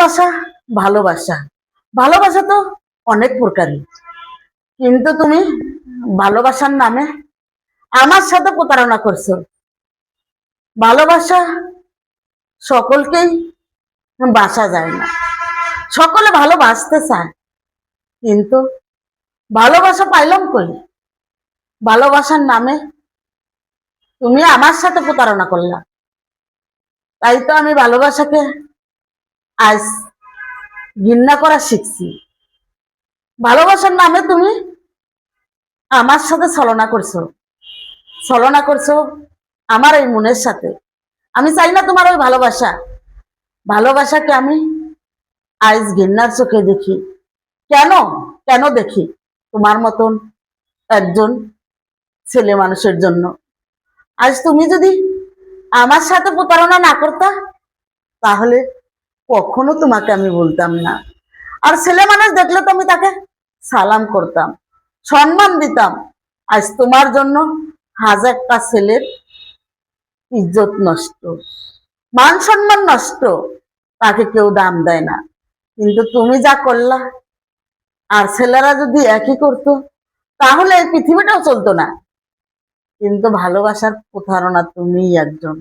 ভালোবাসা ভালোবাসা ভালোবাসা তো অনেক প্রকারই, কিন্তু তুমি ভালোবাসার নামে আমার সাথে প্রতারণা করছো। ভালোবাসা সকলকেই বাসা যায় না, সকলে ভালোবাসতে চায়, কিন্তু ভালোবাসা পাইলাম কই? ভালোবাসার নামে তুমি আমার সাথে প্রতারণা করলা। তাই তো আমি ভালোবাসাকে আজ ঘৃণা করা শিখছি। ভালোবাসার নামে তুমি আমার সাথে ছলনা করছো আমার এই মনের সাথে। আমি চাই না তোমার ওই ভালোবাসাকে আমি আজ ঘৃণার চোখে দেখি। কেন কেন দেখি? তোমার মতন একজন ছেলে মানুষের জন্য। আজ তুমি যদি আমার সাথে প্রতারণা না করতা, তাহলে কখনো তোমাকে আমি বলতাম না। আর ছেলে মানুষ দেখলে তো আমি তাকে সালাম করতাম, সম্মান দিতাম। আজ তোমার জন্য হাজারটা ছেলের ইজ্জত নষ্ট, মান সম্মান নষ্ট, তাকে কেউ দাম দেয় না। কিন্তু তুমি যা করলা, আর ছেলেরা যদি একই করতো, তাহলে এই পৃথিবীটাও চলতো না। কিন্তু ভালোবাসার প্রতারণা তুমিই একজন।